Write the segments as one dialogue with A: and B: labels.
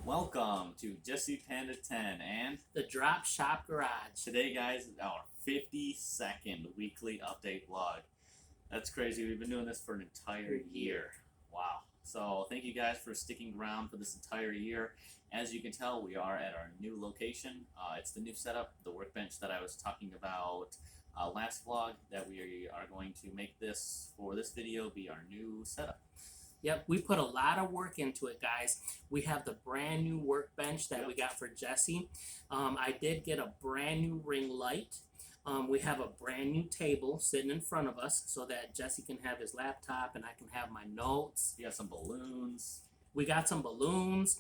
A: Welcome to Jesse Panda 10, and
B: The Drop Shop Garage.
A: today, guys, is our 52nd weekly update vlog. That's crazy. We've been doing this for an entire year. Wow. So, thank you guys for sticking around for this entire year. As you can tell, we are at our new location. It's the new setup, the workbench that I was talking about last vlog, that we are going to make this, for this video, be our new setup.
B: Yep, we put a lot of work into it, guys. We have the brand new workbench that we got for Jesse. I did get a brand new ring light. We have a brand new table sitting in front of us so that Jesse can have his laptop and I can have my notes.
A: We got some balloons.
B: We got some balloons.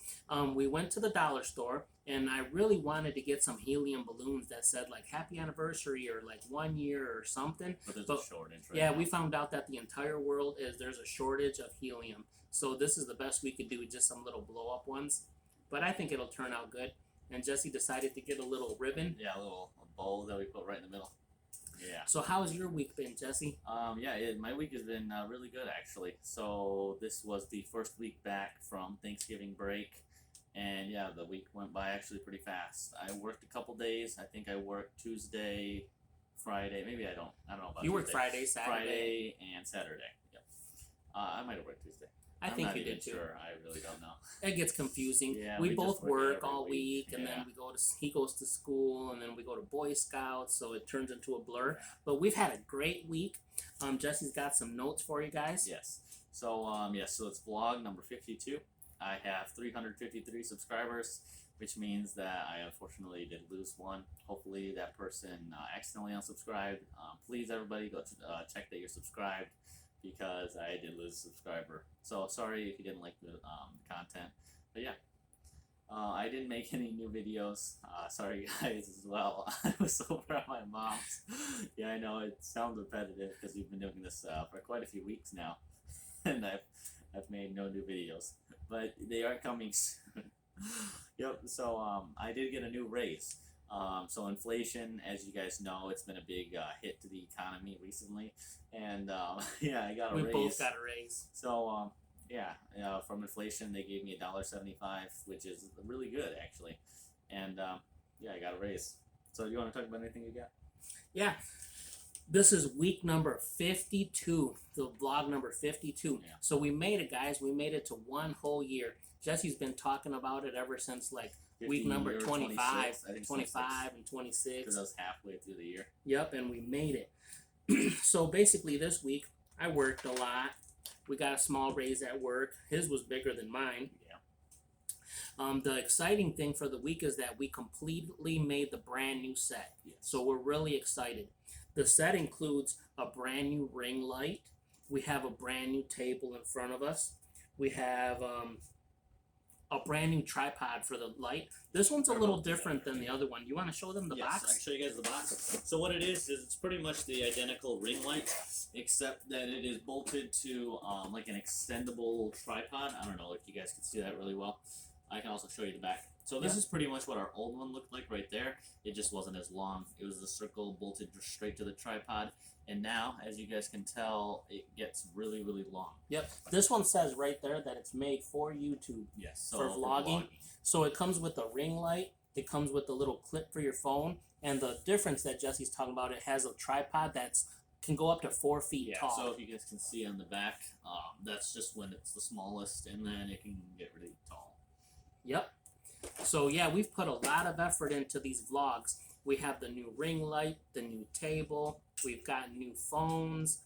B: We went to the dollar store and I really wanted to get some helium balloons that said like happy anniversary or like 1 year or something.
A: But there's a shortage right
B: Yeah,
A: now.
B: we found out that the entire world there's a shortage of helium. So this is the best we could do, just some little blow up ones. But I think it'll turn out good. And Jesse decided to get a little ribbon.
A: Yeah, a little bow that we put right in the middle. Yeah.
B: So how's your week been, Jesse?
A: My week has been really good actually. So this was the first week back from Thanksgiving break, and yeah, the week went by actually pretty fast. I worked a couple days. I think I worked Tuesday, Friday. Maybe I don't know about.
B: You
A: Tuesday.
B: worked Friday, Saturday.
A: Friday and Saturday. Yep. I might have worked Tuesday.
B: I
A: I'm
B: think
A: not
B: you
A: even
B: did too.
A: sure. I really don't know.
B: It gets confusing.
A: Yeah,
B: we
A: we
B: both
A: just work
B: work
A: every
B: all
A: week.
B: week, and
A: Yeah.
B: then he goes to school, and then we go to Boy Scouts, so it turns into a blur. But we've had a great week. Jesse's got some notes for you guys.
A: Yes. So so it's vlog number 52. I have 353 subscribers, which means that I unfortunately did lose one. Hopefully that person accidentally unsubscribed. Please, everybody, go check that you're subscribed, because I did lose a subscriber. So sorry if you didn't like the content, but yeah. I didn't make any new videos. Sorry guys as well. I was over at my mom's. Yeah, I know it sounds repetitive because we've been doing this for quite a few weeks now, and I've made no new videos, but they are coming soon. Yep. So I did get a new raise. So inflation, as you guys know, it's been a big hit to the economy recently, and yeah, I got a
B: We
A: raise.
B: both got a raise.
A: So from inflation, they gave me $1.75, which is really good actually, and yeah, I got a raise. So you want to talk about anything you got?
B: Yeah. This is week number 52, the vlog number 52.
A: Yeah.
B: So we made it, guys. We made it to 1 whole year. Jesse's been talking about it ever since like week
A: 50
B: number
A: or
B: 25,
A: 26, I think
B: 25 and 26.
A: Because I was halfway through the year.
B: Yep, and we made it. So basically this week, I worked a lot. We got a small raise at work. His was bigger than mine.
A: Yeah.
B: The exciting thing for the week is that we completely made the brand new set.
A: Yes.
B: So we're really excited. The set includes a brand new ring light. We have a brand new table in front of us. We have a brand new tripod for the light. This one's a little different than the other one. You want to show them the
A: Yes, I
B: box?
A: can show you guys the box. So what it is it's pretty much the identical ring light, except that it is bolted to like an extendable tripod. I don't know if you guys can see that really well. I can also show you the back. So this is pretty much what our old one looked like right there. It just wasn't as long. It was the circle bolted straight to the tripod. And now, as you guys can tell, it gets really, really long.
B: Yep. This one says right there that it's made for YouTube.
A: Yes. So
B: For vlogging. So it comes with a ring light. It comes with a little clip for your phone. And the difference that Jesse's talking about, it has a tripod that's can go up to 4 feet tall.
A: So if you guys can see on the back, that's just when it's the smallest, and then it can get really tall.
B: Yep. So yeah, we've put a lot of effort into these vlogs. We have the new ring light, the new table. We've got new phones.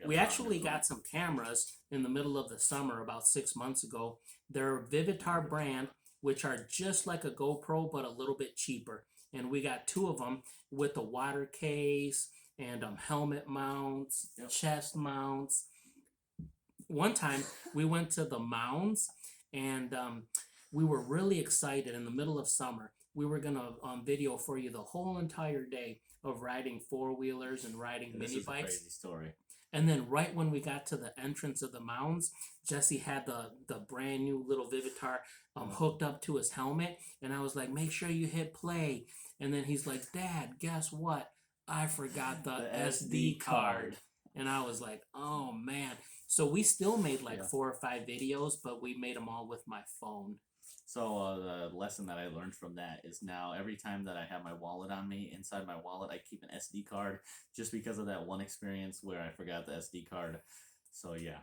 B: We actually got some cameras in the middle of the summer about 6 months ago. They're Vivitar brand, which are just like a GoPro but a little bit cheaper. And we got 2 of them with the water case and helmet mounts, chest mounts. One time we went to the mounds and we were really excited in the middle of summer. We were gonna video for you the whole entire day of riding 4-wheelers and riding mini
A: This
B: bikes.
A: is a crazy story.
B: And then right when we got to the entrance of the mounds, Jesse had the brand new little Vivitar hooked up to his helmet, and I was like, make sure you hit play. And then he's like, Dad, guess what? I forgot the SD card. And I was like, oh man. So we still made like 4 or 5 videos, but we made them all with my phone.
A: So the lesson that I learned from that is now every time that I have my wallet on me, inside my wallet I keep an SD card, just because of that one experience where I forgot the SD card. So yeah,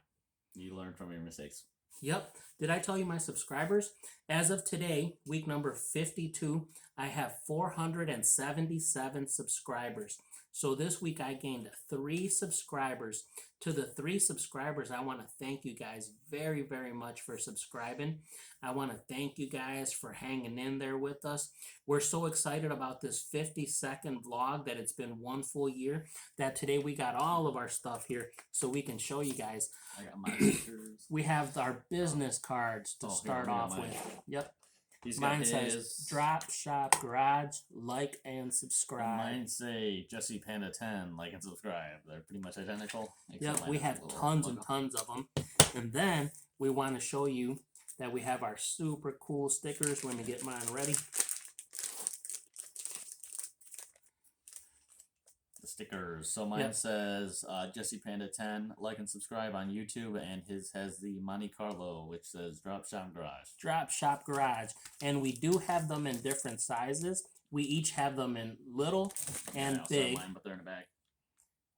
A: you learn from your mistakes.
B: Yep. Did I tell you my subscribers? As of today, week number 52, I have 477 subscribers. So this week I gained 3 subscribers. To the 3 subscribers, I want to thank you guys very, very much for subscribing. I want to thank you guys for hanging in there with us. We're so excited about this 50-second vlog that it's been 1 full year that today we got all of our stuff here so we can show you guys.
A: I got my pictures.
B: We have our business cards to
A: Oh, here,
B: start
A: we got
B: off
A: mine.
B: with. Yep.
A: He's got
B: Mine says
A: his.
B: Drop Shop Garage, like and
A: And
B: subscribe.
A: mine say Jesse Panda 10, like and subscribe. They're pretty much identical. except
B: Yep,
A: mine
B: we
A: has a
B: have
A: little
B: tons
A: logo.
B: and tons of them. And then we want to show you that we have our super cool stickers. Let me get mine ready.
A: The stickers. So mine
B: Yep.
A: says Jesse Panda 10, like and subscribe on YouTube, and his has the Monte Carlo, which says Drop Shop Garage.
B: Drop Shop Garage. And we do have them in different sizes. We each have them in little and
A: I also have
B: big.
A: mine, but they're in a bag.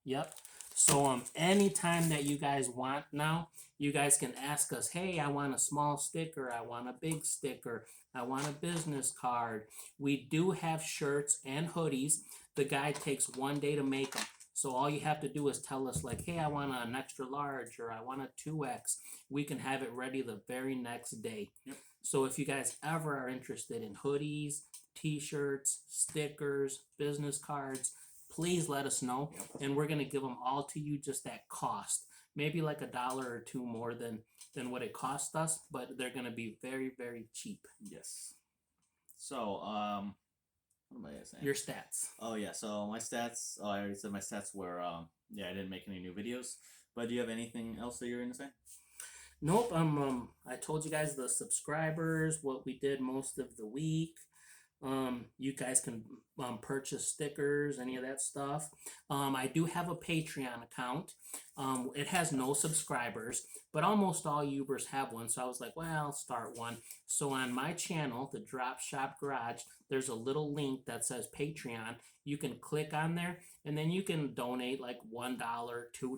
B: Yep. So anytime that you guys want now, you guys can ask us, hey, I want a small sticker, I want a big sticker, I want a business card. We do have shirts and hoodies. The guy takes 1 day to make them. So all you have to do is tell us like, hey, I want an extra large or I want a 2X. We can have it ready the very next day.
A: Yep.
B: So if you guys ever are interested in hoodies, t-shirts, stickers, business cards, please let us know.
A: Yep.
B: And we're gonna give them all to you just at cost. Maybe like $1 or $2 more than what it cost us, but they're gonna be very, very cheap.
A: Yes. So, what am I saying?
B: Your stats.
A: Oh yeah, so my stats. Oh, I already said my stats were. Yeah, I didn't make any new videos. But do you have anything else that you're gonna say?
B: Nope. I told you guys the subscribers, what we did most of the week. You guys can purchase stickers, any of that stuff. I do have a Patreon account. It has no subscribers, but almost all Ubers have one. So I was like, well, I'll start one. So on my channel, the Drop Shop Garage, there's a little link that says Patreon. You can click on there, and then you can donate like $1, $2,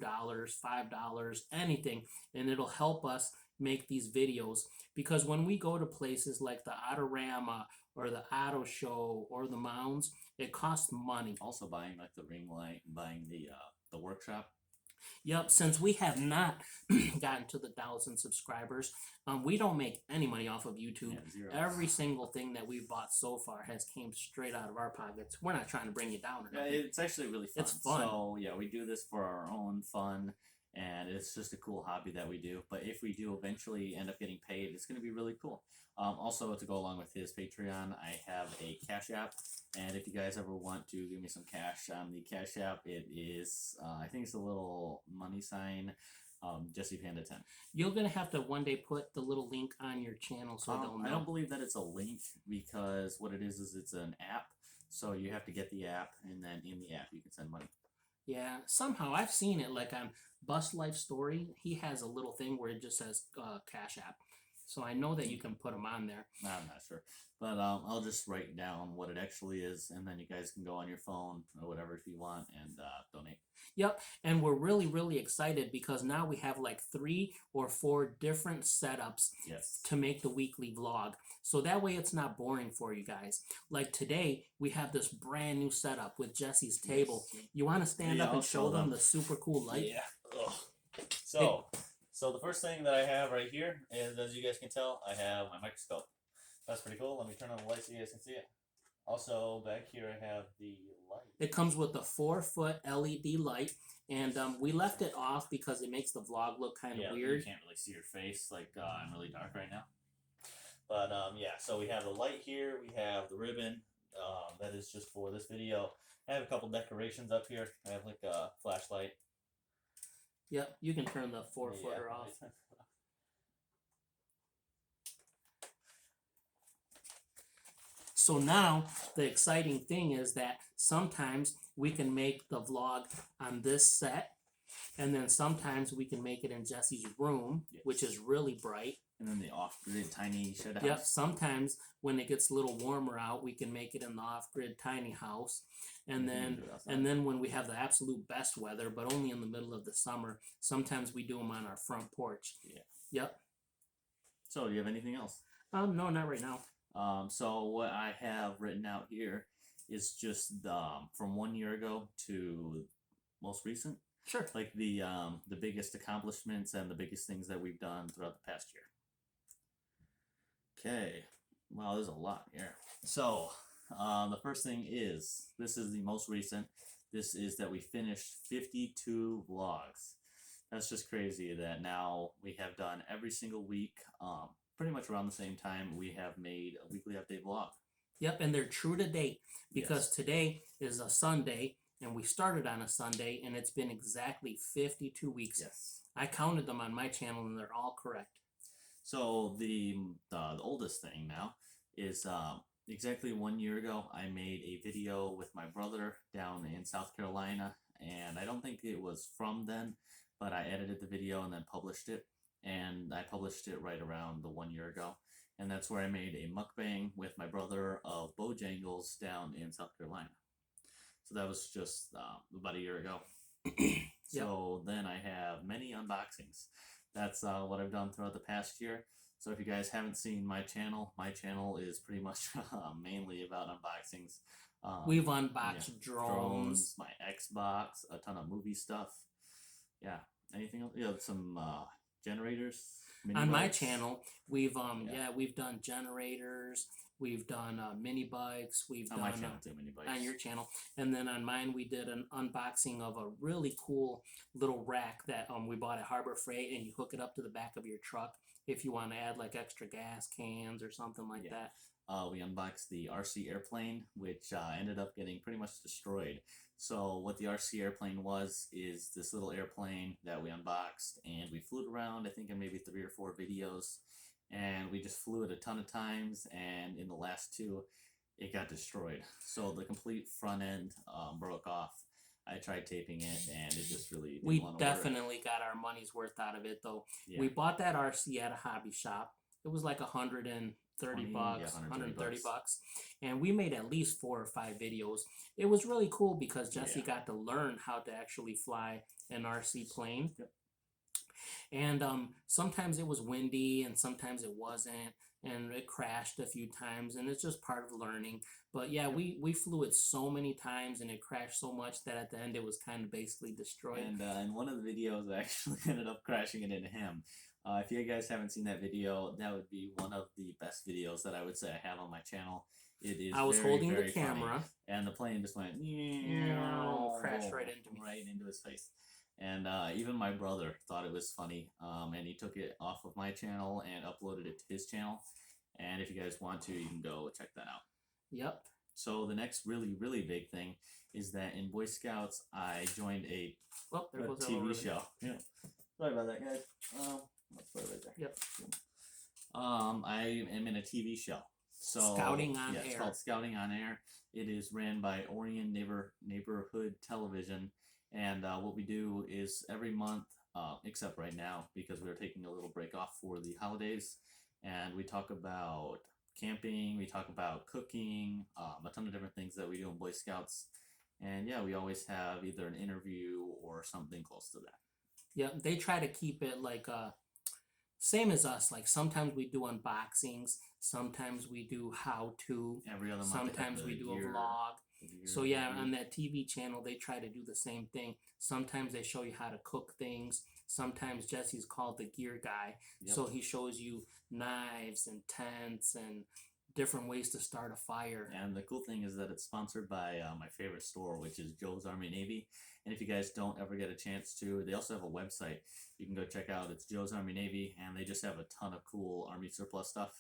B: $5, anything, and it'll help us make these videos. Because when we go to places like the Autorama or the Auto Show or the Mounds, it costs money.
A: Also buying like the ring light, buying the workshop.
B: Yep, since we have not gotten to the 1,000 subscribers, we don't make any money off of YouTube.
A: Yeah, zero.
B: Every single thing that we've bought so far has came straight out of our pockets. We're not trying to bring you down or
A: Yeah,
B: nothing.
A: it's actually really fun.
B: It's fun.
A: So yeah, we do this for our own fun, and it's just a cool hobby that we do. But if we do eventually end up getting paid, it's going to be really cool. Also, to go along with his Patreon, I have a Cash App, and if you guys ever want to give me some cash on the Cash App, it is I think it's a little money sign, Jesse Panda 10.
B: You're gonna have to one day put the little link on your channel so they'll know.
A: I don't believe that it's a link, because what it is it's an app. So you have to get the app, and then in the app you can send money.
B: Yeah, somehow I've seen it like on Bus Life Story. He has a little thing where it just says Cash App. So I know that you can put them on there.
A: I'm not sure, but I'll just write down what it actually is, and then you guys can go on your phone or whatever if you want and donate.
B: Yep, and we're really, really excited because now we have like 3 or 4 different setups
A: Yes.
B: to make the weekly vlog. So that way it's not boring for you guys. Like today, we have this brand new setup with Jesse's table.
A: Yes.
B: You want to stand
A: Yeah,
B: up and
A: I'll
B: show
A: show
B: them
A: them.
B: the super cool light?
A: Yeah. Ugh. So the first thing that I have right here is, as you guys can tell, I have my microscope. That's pretty cool. Let me turn on the light so you guys can see it. Also, back here I have the light.
B: It comes with a 4-foot LED light, and we left it off because it makes the vlog look kind of
A: Yeah,
B: weird.
A: you can't really see your face. Like I'm really dark right now. But yeah, so we have the light here. We have the ribbon. That is just for this video. I have a couple decorations up here. I have like a flashlight.
B: Yep, you can turn the 4-footer off. So now the exciting thing is that sometimes we can make the vlog on this set, And then sometimes we can make it in Jesse's room,
A: Yes.
B: which is really bright.
A: And then the off-grid tiny shed house.
B: Yep. Sometimes when it gets a little warmer out, we can make it in the off-grid tiny house. And then when we have the absolute best weather, but only in the middle of the summer, sometimes we do them on our front porch.
A: Yeah.
B: Yep.
A: So, do you have anything else?
B: No, not right now.
A: So what I have written out here is just from 1 year ago to most recent,
B: Sure.
A: like the biggest accomplishments and the biggest things that we've done throughout the past year. Okay, wow, there's a lot here. So the first thing is, this is the most recent. This is that we finished 52 vlogs. That's just crazy that now we have done every single week, pretty much around the same time, we have made a weekly update vlog.
B: Yep, and they're true to date because today is a Sunday and we started on a Sunday and it's been exactly 52 weeks.
A: Yes.
B: I counted them on my channel and they're all correct.
A: So the oldest thing now is exactly 1 year ago, I made a video with my brother down in South Carolina, and I don't think it was from then, but I edited the video and then published it, and I published it right around the 1 year ago, and that's where I made a mukbang with my brother of Bojangles down in South Carolina. So that was just about a year ago. So then I have many unboxings. That's what I've done throughout the past year. So if you guys haven't seen my channel is pretty much mainly about unboxings.
B: We've unboxed drones,
A: my Xbox, a ton of movie stuff. Yeah, anything else? Yeah, some generators.
B: On my channel, we've we've done generators, we've done mini bikes, we've
A: on
B: done
A: my channel too, mini bikes.
B: on your channel, and then on mine we did an unboxing of a really cool little rack that we bought at Harbor Freight, and you hook it up to the back of your truck if you want to add like extra gas cans or something like that.
A: We unboxed the RC airplane, which ended up getting pretty much destroyed. So what the RC airplane is this little airplane that we unboxed, and we flew it around, I think in maybe 3 or 4 videos, and we just flew it a ton of times, and in the last 2, it got destroyed. So the complete front end broke off. I tried taping it, and it just really didn't
B: We
A: want to
B: definitely got our money's worth out of it, though.
A: Yeah.
B: We bought that RC at a hobby shop. It was like $130 bucks, $130 bucks, and we made at least 4 or 5 videos. It was really cool because Jesse got to learn how to actually fly an RC plane.
A: Yep.
B: And sometimes it was windy and sometimes it wasn't, and it crashed a few times, and it's just part of learning. But yeah, we flew it so many times and it crashed so much that at the end it was kind of basically destroyed.
A: And in one of the videos, I actually ended up crashing it into him. If you guys haven't seen that video, that would be one of the best videos that I would say I have on my channel. It is.
B: I was
A: very,
B: holding
A: very
B: the camera,
A: funny, and the plane just went
B: crashed right into me,
A: right into his face. And even my brother thought it was funny, and he took it off of my channel and uploaded it to his channel. And if you guys want to, you can go check that out.
B: Yep.
A: So the next really big thing is that in Boy Scouts, I joined a TV show. Yeah. Sorry about that, guys. Let's put it right there.
B: Yep.
A: I am in a TV show. So
B: Scouting on Air.
A: It's called Scouting on Air. It is ran by Orion Neighborhood Television, and what we do is every month, except right now because we're taking a little break off for the holidays, and we talk about camping, we talk about cooking, a ton of different things that we do in Boy Scouts, and yeah, we always have either an interview or something close to that.
B: Yeah, they try to keep it like same as us. Like sometimes we do unboxings, sometimes we do how to,
A: Every other month,
B: sometimes we do a vlog. So yeah, on that TV channel, they try to do the same thing. Sometimes they show you how to cook things. Sometimes Jesse's called the gear guy, so he shows you knives and tents and different ways to start a fire.
A: And the cool thing is that it's sponsored by my favorite store, which is Joe's Army Navy. And if you guys don't ever get a chance to, they also have a website you can go check out. It's Joe's Army Navy, and they just have a ton of cool Army surplus stuff.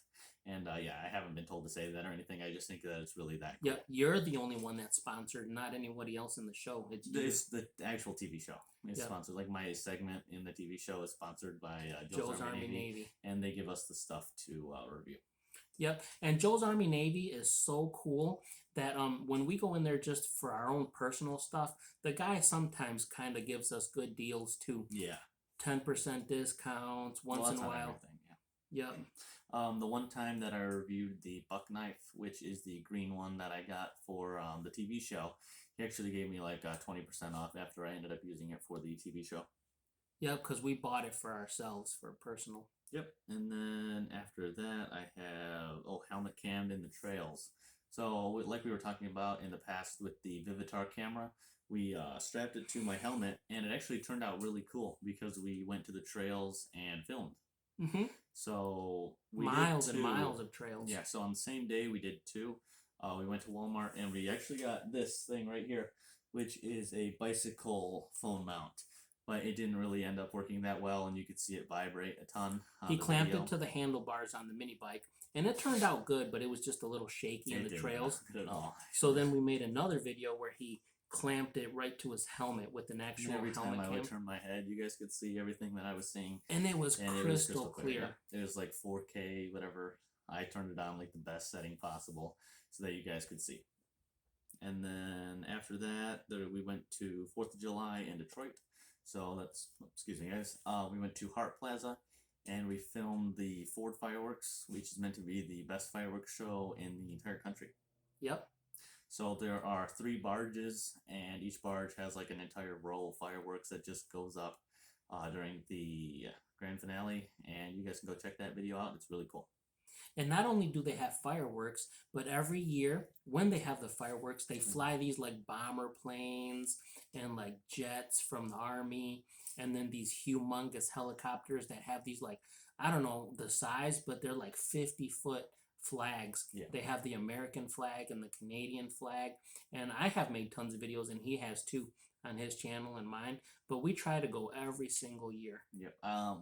A: And yeah, I haven't been told to say that or anything. I just think that it's really that cool.
B: Yeah, you're the only one that's sponsored, not anybody else in the show.
A: It's the actual TV show. It's sponsored. Like my segment in the TV show is sponsored by Joe's Army Navy, and they give us the stuff to review.
B: Yep, and Joe's Army Navy is so cool that when we go in there just for our own personal stuff, the guy sometimes kind of gives us good deals too.
A: Yeah.
B: 10% discounts once
A: Well,
B: in
A: that's
B: a
A: on
B: while.
A: everything, yeah.
B: Yep.
A: The one time that I reviewed the buck knife, which is the green one that I got for the TV show, he actually gave me like 20% off after I ended up using it for the TV show.
B: Yep, because we bought it for ourselves for personal.
A: Yep. And then after that, I have helmet cammed in the trails. So like we were talking about in the past with the Vivitar camera, we strapped it to my helmet, and it actually turned out really cool because we went to the trails and filmed.
B: Mm-hmm.
A: So we
B: Miles
A: did
B: and
A: two.
B: miles of trails.
A: Yeah. So on the same day we did two. We went to Walmart and we actually got this thing right here, which is a bicycle phone mount. But it didn't really end up working that well, and you could see it vibrate a ton.
B: He clamped it to the handlebars on the mini bike, and it turned out good, but it was just a little shaky in the trails.
A: Not good at all.
B: So then we made another video where he clamped it right to his helmet with an actual
A: And every time
B: helmet
A: I would
B: cam,
A: turn my head, you guys could see everything that I was seeing.
B: and it was
A: And
B: crystal clear.
A: It was like 4K, whatever. I turned it on like the best setting possible so that you guys could see. And then after that, we went to 4th of July in Detroit. So excuse me, guys. We went to Hart Plaza and we filmed the Ford fireworks, which is meant to be the best fireworks show in the entire country.
B: Yep.
A: So there are 3 barges, and each barge has like an entire row of fireworks that just goes up during the grand finale. And you guys can go check that video out. It's really cool.
B: And not only do they have fireworks, but every year when they have the fireworks, they fly these like bomber planes and like jets from the army, and then these humongous helicopters that have these like, I don't know the size, but they're like 50-foot flags.
A: Yeah.
B: They have the American flag and the Canadian flag, and I have made tons of videos, and he has too on his channel and mine. But we try to go every single year.
A: Yep.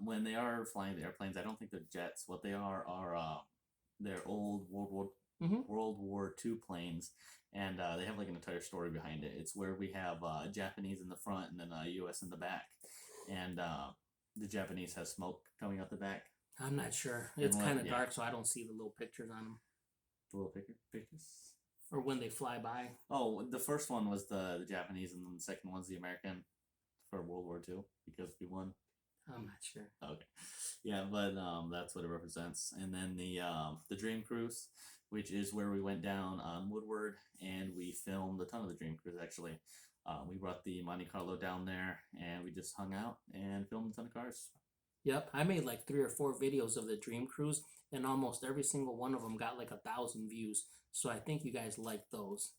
A: When they are flying the airplanes, I don't think they're jets. What they are they're old World War II planes, and they have like an entire story behind it. It's where we have Japanese in the front and then U.S. in the back, and the Japanese has smoke coming out the back.
B: I'm not sure. It's kind of dark, so I don't see the little pictures on them.
A: The little pictures?
B: Or when they fly by.
A: Oh, the first one was the Japanese, and then the second one's the American for World War II because we won.
B: I'm not sure.
A: Okay, yeah, but that's what it represents. And then the Dream Cruise, which is where we went down on Woodward and we filmed a ton of the Dream Cruise. Actually, we brought the Monte Carlo down there and we just hung out and filmed a ton of cars.
B: Yep, I made like 3 or 4 videos of the Dream Cruise, and almost every single one of them got like 1,000 views. So I think you guys like those.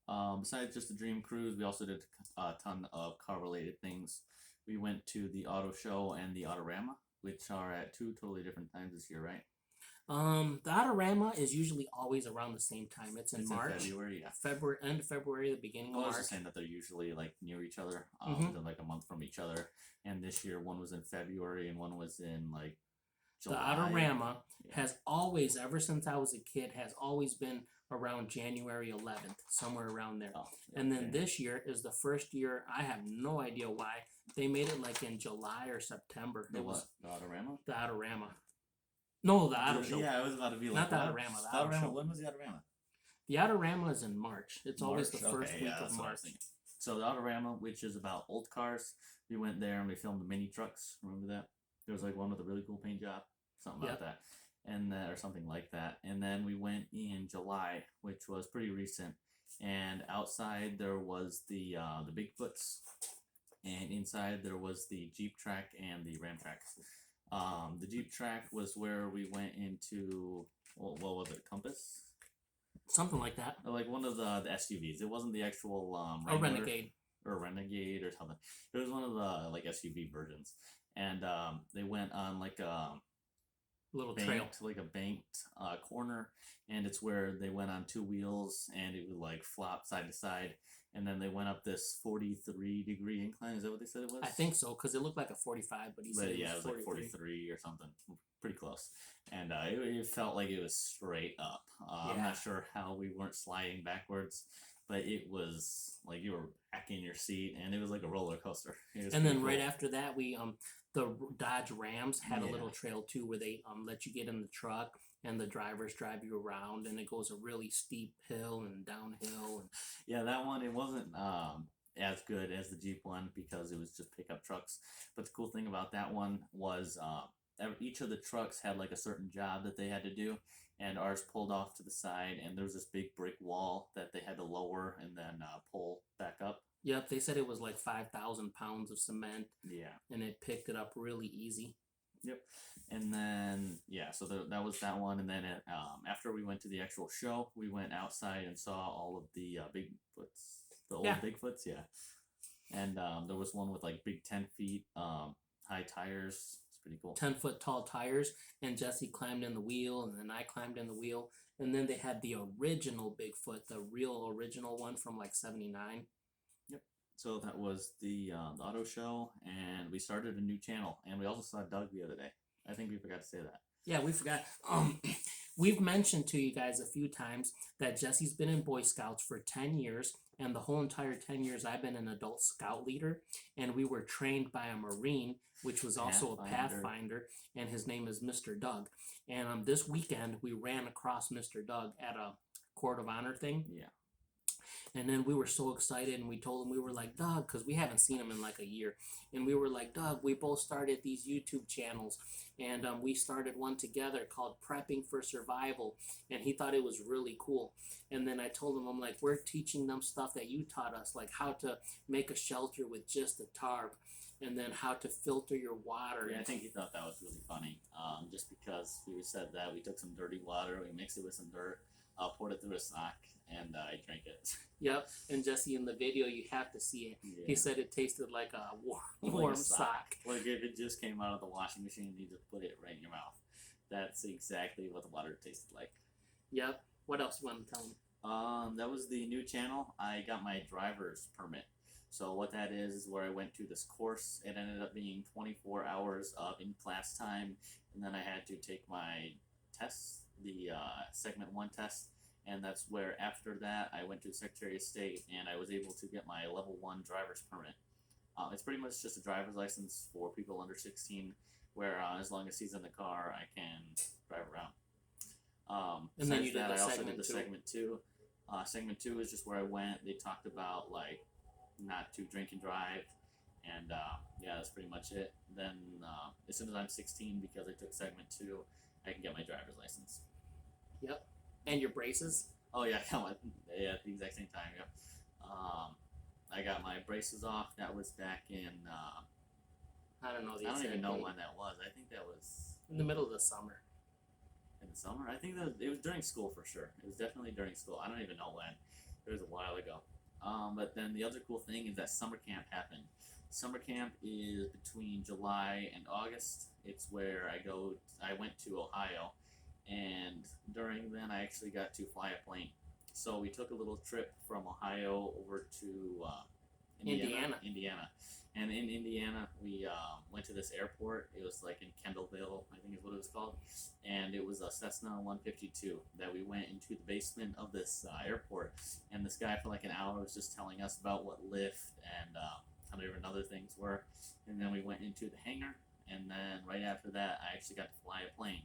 A: Besides just the Dream Cruise, we also did a ton of car-related things. We went to the auto show and the Autorama, which are at 2 totally different times this year, right?
B: The Autorama is usually always around the same time. It's in March.
A: In February, yeah.
B: End of February, the beginning of
A: I was
B: March.
A: just saying that they're usually like near each other, within like a month from each other. And this year, one was in February and one was in like July.
B: The Autorama has always, ever since I was a kid, has always been around January 11th, somewhere around there.
A: Oh,
B: And then this year is the first year, I have no idea why, they made it like in July or September.
A: The what? The Autorama?
B: The Autorama. No, the Auto Show.
A: Yeah, I was about to be like,
B: Not the
A: what?
B: Autorama, the
A: The
B: Auto Show.
A: When was the Autorama?
B: The Autorama is in March. It's always the first week
A: that's
B: of
A: what I
B: March.
A: was thinking. So the Autorama, which is about old cars, we went there and we filmed the mini trucks. Remember that? There was like one with a really cool paint job, something about that, and or something like that. And then we went in July, which was pretty recent. And outside there was the Bigfoots, and inside there was the Jeep track and the Ram track. The Jeep track was where we went into what was it, Compass?
B: Something like that.
A: Like one of the SUVs. It wasn't the actual
B: A Renegade.
A: or Renegade or something. It was one of the like SUV versions, and they went on like a
B: little trail,
A: like a banked corner, and it's where they went on 2 wheels and it would like flop side to side, and then they went up this 43-degree incline. Is that what they said it was?
B: I think so, because it looked like a 45, but he said
A: yeah, it was
B: 43.
A: like 43 or something, pretty close. And it felt like it was straight up. I'm not sure how we weren't sliding backwards, but it was like you were back in your seat, and it was like a roller coaster.
B: And then right after that, we the Dodge Rams had a little trail too, where they let you get in the truck and the drivers drive you around, and it goes a really steep hill and downhill. And
A: Yeah, that one it wasn't as good as the Jeep one because it was just pickup trucks. But the cool thing about that one was each of the trucks had like a certain job that they had to do, and ours pulled off to the side, and there was this big brick wall that they had to lower and then pull back up.
B: yep, they said it was like 5,000 pounds of cement,
A: Yeah.
B: and it picked it up really easy.
A: Yep. And then yeah, so that was that one, and then after we went to the actual show, we went outside and saw all of the Bigfoots, the old
B: Yeah.
A: Bigfoots, yeah. And there was one with like big 10 feet high tires. It's pretty cool.
B: 10-foot tall tires, and Jesse climbed in the wheel, and then I climbed in the wheel, and then they had the original Bigfoot, the real original one from like '79.
A: So that was the auto show, and we started a new channel, and we also saw Doug the other day. I think we forgot to say that.
B: Yeah, we forgot. We've mentioned to you guys a few times that Jesse's been in Boy Scouts for 10 years, and the whole entire 10 years I've been an adult scout leader, and we were trained by a Marine, which was also a Pathfinder, and his name is Mr. Doug. And this weekend we ran across Mr. Doug at a Court of Honor thing.
A: Yeah.
B: And then we were so excited, and we told him, we were like, Doug, because we haven't seen him in like a year. And we were like, Doug, we both started these YouTube channels, and we started one together called Prepping for Survival. And he thought it was really cool. And then I told him, I'm like, we're teaching them stuff that you taught us, like how to make a shelter with just a tarp, and then how to filter your water.
A: Yeah, I think he thought that was really funny. Just because we said that we took some dirty water, we mixed it with some dirt, poured it through a sock, and I drank it.
B: Yep, and Jesse, in the video, you have to see it.
A: Yeah.
B: He said it tasted like a
A: Like
B: warm
A: a
B: sock.
A: Like if it just came out of the washing machine and you just put it right in your mouth. That's exactly what the water tasted like.
B: Yep. What else you want to tell him?
A: That was the new channel. I got my driver's permit. So what that is where I went to this course. It ended up being 24 hours of in-class time, and then I had to take my tests, the segment 1 test. And that's where after that I went to the Secretary of State and I was able to get my level 1 driver's permit. It's pretty much just a driver's license for people under 16 where as long as he's in the car I can drive around.
B: And then you did
A: that,
B: the
A: I also
B: segment
A: did the
B: 2.
A: segment 2. Segment 2 is just where I went. They talked about like not to drink and drive, and yeah, that's pretty much it. Then as soon as I'm 16, because I took segment 2, I can get my driver's license.
B: Yep. And your braces?
A: Oh yeah, at the exact same time. Yeah. I got my braces off. That was back in.
B: I don't know the
A: I don't
B: exact
A: even know
B: date.
A: when that was. I think that was
B: In the middle of the summer.
A: in the summer. I think that it was during school for sure. It was definitely during school. I don't even know when. It was a while ago. But then the other cool thing is that summer camp happened. Summer camp is between July and August. It's where I went to Ohio, and during then I actually got to fly a plane. So we took a little trip from Ohio over to Indiana. And in Indiana, we went to this airport. It was like in Kendallville, I think is what it was called. And it was a Cessna 152 that we went into the basement of this airport. And this guy for like an hour was just telling us about what Lyft and how different other things were. And then we went into the hangar. And then right after that, I actually got to fly a plane.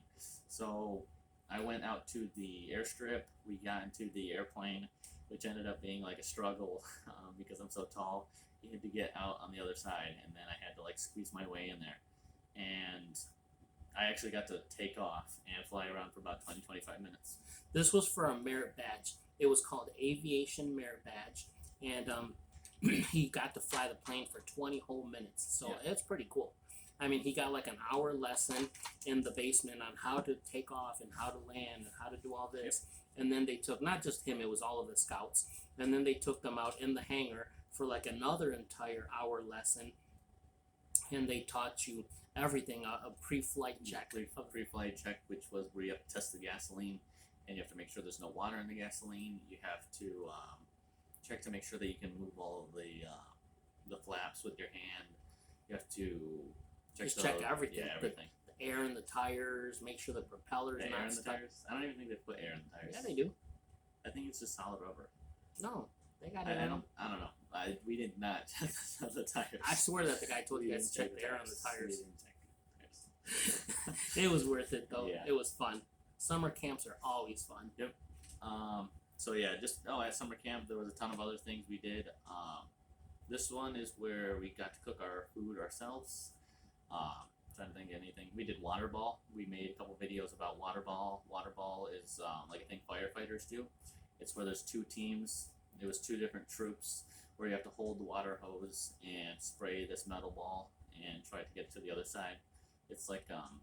A: So I went out to the airstrip. We got into the airplane, which ended up being like a struggle because I'm so tall. You had to get out on the other side, and then I had to like squeeze my way in there. And I actually got to take off and fly around for about 20-25 minutes.
B: This was for a merit badge. It was called Aviation Merit Badge, and he got to fly the plane for 20 whole minutes. So
A: Yeah.
B: it's pretty cool. I mean, he got like an hour lesson in the basement on how to take off and how to land and how to do all this. And then they took, not just him, it was all of the scouts. And then they took them out in the hangar for like another entire hour lesson. And they taught you everything, a pre-flight check.
A: Pre-flight check, which was where you have to test the gasoline, and you have to make sure there's no water in the gasoline. You have to check to make sure that you can move all of the flaps with your hand. You have to
B: check everything.
A: Yeah, everything.
B: The air in the tires, make sure the propeller's
A: The air
B: not
A: in the
B: stuck.
A: tires. I don't even think they put air in the tires.
B: Yeah, they do.
A: I think it's just solid rubber.
B: No, they got
A: I
B: it.
A: don't know. We did not check the tires.
B: I swear that the guy told you
A: We
B: guys to
A: didn't
B: check the air on the
A: We
B: tires.
A: didn't check the tires.
B: It was worth it though.
A: Yeah.
B: It was fun. Summer camps are always fun.
A: So yeah, just at summer camp there was a ton of other things we did. This one is where we got to cook our food ourselves. Trying to think of anything. We did water ball. We made a couple videos about water ball. Water ball is like a thing firefighters do. It's where there's two teams. It was two different troops where you have to hold the water hose and spray this metal ball and try to get to the other side. It's like I'm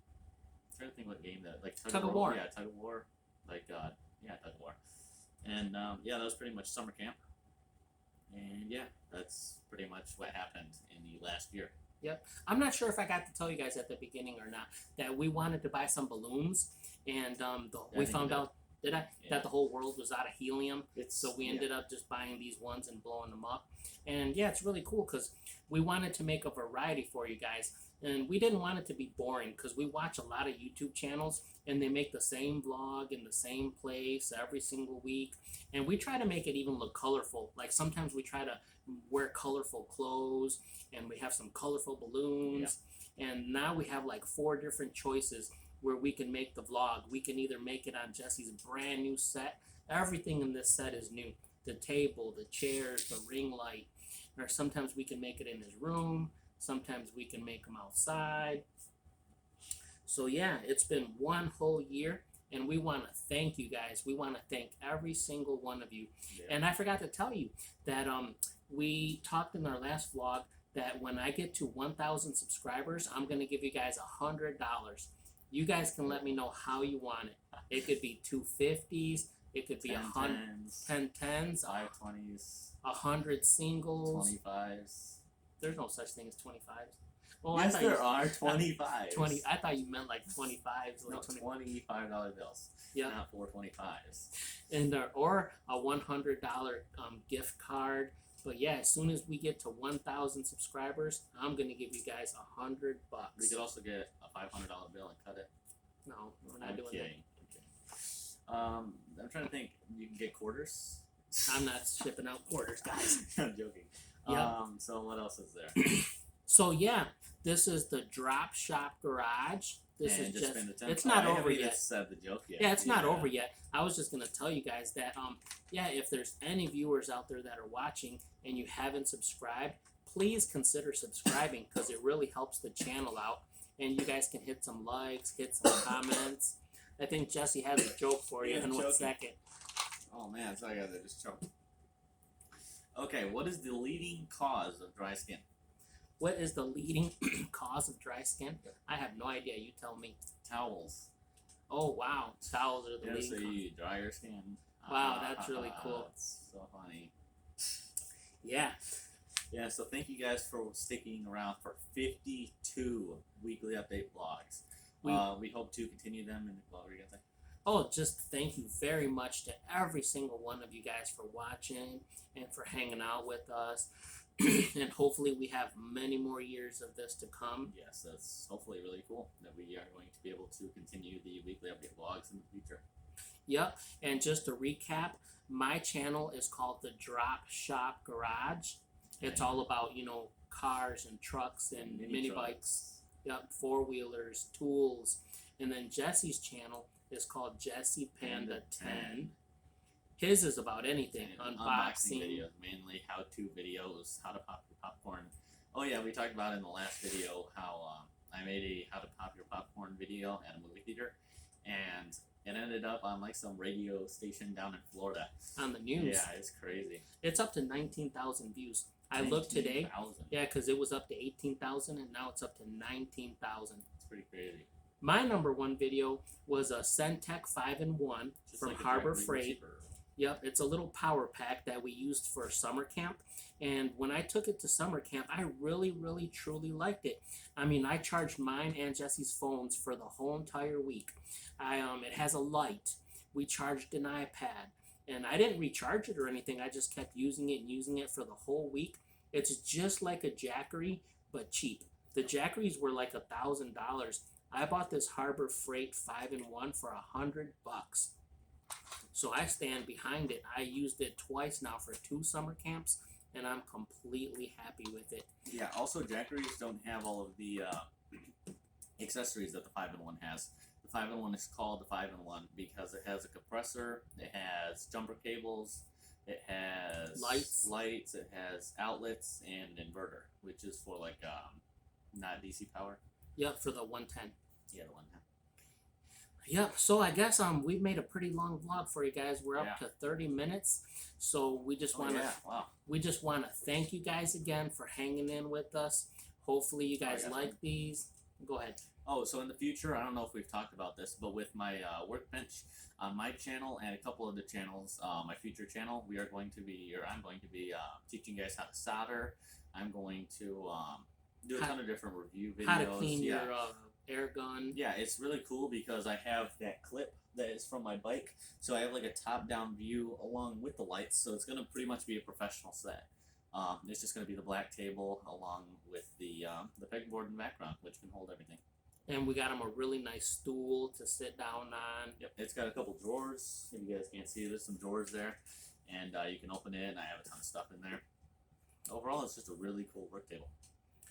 A: trying to think what game that, like
B: Tug of war.
A: Yeah, tug of war. Like tug of war. And that was pretty much summer camp. And yeah, that's pretty much what happened in the last year.
B: Yep. I'm not sure if I got to tell you guys at the beginning or not that we wanted to buy some balloons, and we found out that the whole world was out of helium. So we ended up just buying these ones and blowing them up. And yeah, it's really cool because we wanted to make a variety for you guys. And we didn't want it to be boring because we watch a lot of YouTube channels and they make the same vlog in the same place every single week. And we try to make it even look colorful. Like sometimes we try to wear colorful clothes and we have some colorful balloons. Yeah. And now we have like 4 different choices where we can make the vlog. We can either make it on Jesse's brand new set. Everything in this set is new. The table, the chairs, the ring light. Or sometimes we can make it in his room. Sometimes we can make them outside. So yeah, it's been one whole year, and we want to thank you guys. We want to thank every single one of you. Yeah. And I forgot to tell you that we talked in our last vlog that when I get to 1,000 subscribers, I'm going to give you guys $100. You guys can let me know how you want it. It could be 250s. It could be 10 tens,
A: 5 20s,
B: 100 singles,
A: 25s.
B: There's no such thing as 25s. Well,
A: yes, there are 25s.
B: 20. I thought you meant like 25s.
A: No, $25 bills.
B: Yeah.
A: Not 425s.
B: And or a $100 gift card. But yeah, as soon as we get to 1,000 subscribers, I'm gonna give you guys $100.
A: We could also get a $500 bill and cut it.
B: No, we're not doing that.
A: I'm trying to think. You can get quarters.
B: I'm not shipping out quarters, guys.
A: I'm joking.
B: Yep.
A: So what else is there?
B: So yeah, this is the Drop Shop Garage. This is just it's not over yet.
A: Said the joke yet.
B: Yeah, it's not over yet. I was just gonna tell you guys that if there's any viewers out there that are watching and you haven't subscribed, please consider subscribing because it really helps the channel out. And you guys can hit some likes, hit some comments. I think Jesse has a joke for you in 1 second.
A: Oh man, so I gotta just choke. Okay, what is the leading cause of dry skin?
B: What is the leading cause of dry skin? I have no idea. You tell me.
A: Towels.
B: Oh wow, towels are the leading
A: cause.
B: So
A: you dry your skin.
B: Wow, that's really cool.
A: That's so funny.
B: Yeah.
A: Yeah, so thank you guys for sticking around for 52 weekly update vlogs. We hope to continue them. And what were you gonna say?
B: Oh, just thank you very much to every single one of you guys for watching and for hanging out with us. And hopefully we have many more years of this to come.
A: Yes, that's hopefully really cool that we are going to be able to continue the weekly update vlogs in the future.
B: Yep, and just to recap, my channel is called the Drop Shop Garage. It's all about, cars and trucks and mini bikes. Yep, 4-wheelers, tools. And then Jesse's channel is called Jesse Panda 10. His is about anything, unboxing
A: videos, mainly how-to videos, how to pop your popcorn. Oh yeah, we talked about in the last video how I made a how to pop your popcorn video at a movie theater, and it ended up on like some radio station down in Florida.
B: On the news.
A: Yeah, it's crazy.
B: It's up to 19,000 views. I looked today. Yeah, because it was up to 18,000 and now it's up to 19,000.
A: It's pretty crazy.
B: My #1 video was a Centec 5-in-1 from
A: like
B: Harbor Freight. Yep, it's a little power pack that we used for summer camp. And when I took it to summer camp, I really, really, truly liked it. I mean, I charged mine and Jesse's phones for the whole entire week. It has a light. We charged an iPad. And I didn't recharge it or anything. I just kept using it and using it for the whole week. It's just like a Jackery, but cheap. The Jackeries were like $1,000. I bought this Harbor Freight 5-in-1 for $100. So I stand behind it. I used it twice now for 2 summer camps, and I'm completely happy with it.
A: Yeah, also Jackeries don't have all of the accessories that the 5-in-1 has. The 5-in-1 is called the 5-in-1 because it has a compressor, it has jumper cables, it has
B: Lights.
A: it has outlets, and an inverter, which is for like not DC power.
B: Yep, for the 110.
A: Yeah, the one.
B: Yep. So I guess we've made a pretty long vlog for you guys. We're up
A: Yeah.
B: to 30 minutes. So we just want to
A: Wow.
B: we just want to thank you guys again for hanging in with us. Hopefully you guys
A: yeah.
B: like these. Go ahead.
A: Oh, so in the future, I don't know if we've talked about this, but with my workbench on my channel and a couple of the channels, my future channel, I'm going to be teaching you guys how to solder. I'm going to do a ton of different review videos.
B: How to clean your air gun.
A: Yeah, it's really cool because I have that clip that is from my bike, so I have like a top-down view along with the lights. So it's gonna pretty much be a professional set. It's just gonna be the black table along with the pegboard in the background, which can hold everything.
B: And we got him a really nice stool to sit down on.
A: Yep, it's got a couple drawers. If you guys can't see, there's some drawers there, and you can open it. And I have a ton of stuff in there. Overall, it's just a really cool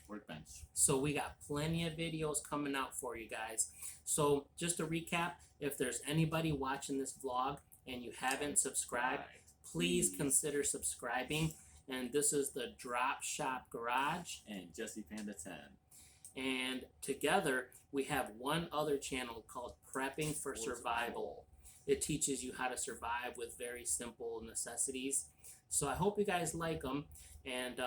A: workbench.
B: So we got plenty of videos coming out for you guys. So just to recap, if there's anybody watching this vlog and you haven't subscribed, please consider subscribing. And this is the Drop Shop Garage
A: And Jesse Panda 10.
B: And together we have one other channel called Prepping for Survival. It teaches you how to survive with very simple necessities. So I hope you guys like them. And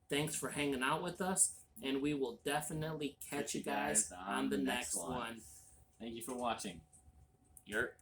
B: thanks for hanging out with us. And we will definitely catch you guys on the next one.
A: Thank you for watching. Yurt.